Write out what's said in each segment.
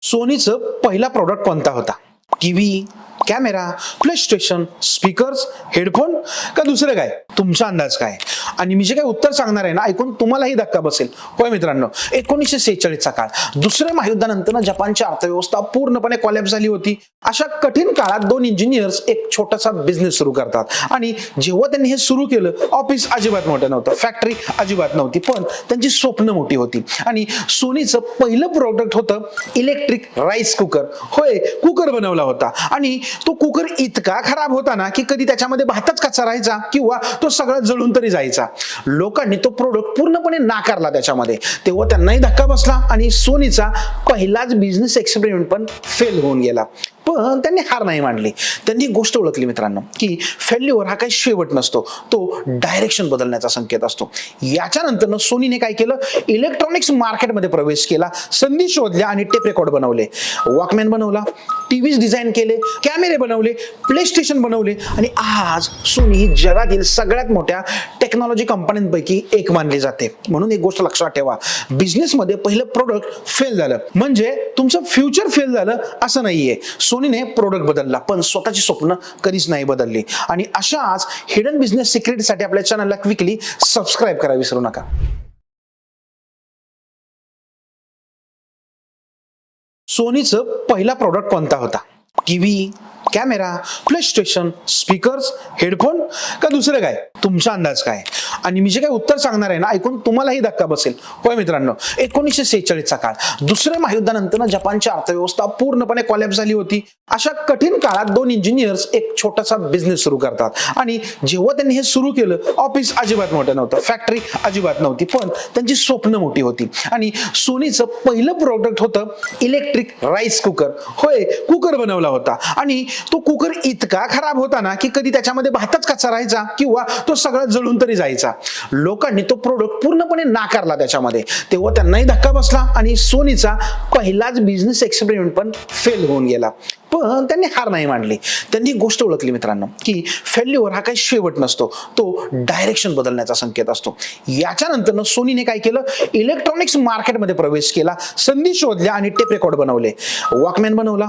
सोनीचं पहिला प्रोडक्ट कोणता होता? TV, camera, play station, speakers, headphone का दुसरं काय? तुमचा अंदाज काय? आणि मी जे काही उत्तर सांगणार आहे ना, ऐकून तुम्हालाही धक्का बसेल. होय मित्रांनो, 1946 चा काळ. दुसऱ्या महायुद्धानंतर जपानची अर्थव्यवस्था पूर्णपणे कोलॅप्स झाली होती. अशा कठीण काळात दोन इंजिनियर्स एक छोटासा बिझनेस सुरू करतात आणि जेव्हा त्यांनी हे सुरू केलं, ऑफिस अजिबात मोठं नव्हतं, फॅक्टरी अजिबात नव्हती, पण त्यांची स्वप्न मोठी होती. आणि सोनीचं पहिलं प्रोडक्ट होतं इलेक्ट्रिक राईस कुकर. होय, कुकर बनवला होता आणि तो कुकर इतका खराब होता ना की कधी त्याच्यामध्ये भातच कच्चा राहायचा किंवा तो सगळा जळून तरी जायचा. लोकांनी तो प्रोडक्ट पूर्णपणे नाकारला त्याच्यामध्ये. तेव्हा त्यांनाही धक्का बसला आणि सोनीचा पहिलाच बिझनेस एक्सपेरिमेंट पण फेल होऊन गेला. पण त्यांनी हार नाही मानली. त्यांनी गोष्ट ओळखली मित्रांनो की फेल्युअर हा काही शेवट नसतो, तो डायरेक्शन बदलण्याचा संकेत असतो. याच्यानंतर सोनीने काय केलं, इलेक्ट्रॉनिक्स मार्केटमध्ये प्रवेश केला, संधी शोधल्या आणि टेप रेकॉर्ड बनवले, वॉकमॅन बनवला, टीव्हीज डिझाईन केले, कॅमेरे बनवले, प्ले स्टेशन बनवले आणि आज सोनी ही जगातील सगळ्यात मोठ्या टेक्नॉलॉजी कंपन्यांपैकी एक मानली जाते. म्हणून एक गोष्ट लक्षात ठेवा, बिझनेसमध्ये पहिलं प्रोडक्ट फेल झालं म्हणजे तुमचं फ्युचर फेल झालं असं नाहीये. सोनीने प्रोडक्ट बदलला पण स्वतःची स्वप्न कधीच नाही बदलली. आणि अशाच हिडन बिझनेस सिक्रेटसाठी आपल्या चॅनलला क्विकली सबस्क्राईब करा विसरू नका. सोनीचं पहिला प्रोडक्ट कोणता होता? TV, camera, play station, speakers, headphone का दुसरं काय? तुमचा अंदाज काय? आणि मी जे काही उत्तर सांगणार आहे ना, ऐकून तुम्हालाही धक्का बसेल. होय मित्रांनो, 1946 चा काळ. दुसऱ्या महायुद्धानंतर जपानची अर्थव्यवस्था पूर्णपणे कोलॅप्स झाली होती. अशा कठीण काळात दोन इंजिनियर्स एक छोटासा बिझनेस सुरू करतात आणि जेव्हा त्यांनी हे सुरू केलं, ऑफिस अजिबात मोठं नव्हतं, फॅक्टरी अजिबात नव्हती, पण त्यांची स्वप्न मोठी होती. आणि सोनीचं पहिलं प्रोडक्ट होतं इलेक्ट्रिक राईस कुकर. होय, कुकर बनवला होता आणि तो कुकर इतका खराब होता ना की कधी त्याच्यामध्ये भातच कच्चा राहायचा किंवा तो सगळा जळून तरी जायचा. लोकांनी तो प्रोडक्ट पूर्णपणे नाकारला त्याच्यामध्ये. तेव्हा त्यांनाही धक्का बसला आणि सोनीचा पहिलाच बिझनेस एक्सपेरिमेंट पण फेल होऊन गेला. पण त्यांनी हार नाही मानली. त्यांनी गोष्ट ओळखली मित्रांनो की फेल्युअर हा काही शेवट नसतो, तो डायरेक्शन बदलण्याचा संकेत असतो. याच्यानंतर सोनीने काय केलं, इलेक्ट्रॉनिक्स मार्केटमध्ये प्रवेश केला, संधी शोधल्या आणि टेप रेकॉर्ड बनवले, वॉकमॅन बनवला,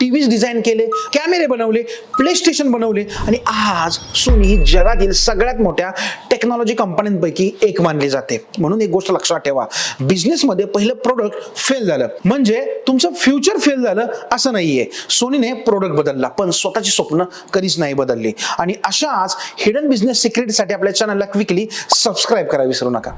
टीव्हीज डिझाईन केले, कॅमेरे बनवले, प्ले स्टेशन बनवले आणि आज सोनी ही जगातील सगळ्यात मोठ्या टेक्नॉलॉजी कंपन्यांपैकी एक मानली जाते. म्हणून एक गोष्ट लक्षात ठेवा, बिझनेसमध्ये पहिलं प्रोडक्ट फेल झालं म्हणजे तुमचं फ्युचर फेल झालं असं नाहीये. सोनीने प्रोडक्ट बदलला पण स्वतःची स्वप्न कधीच नाही बदलली. आणि अशाच हिडन बिझनेस सिक्रेटसाठी आपल्या चॅनलला क्विकली सबस्क्राईब करा विसरू नका.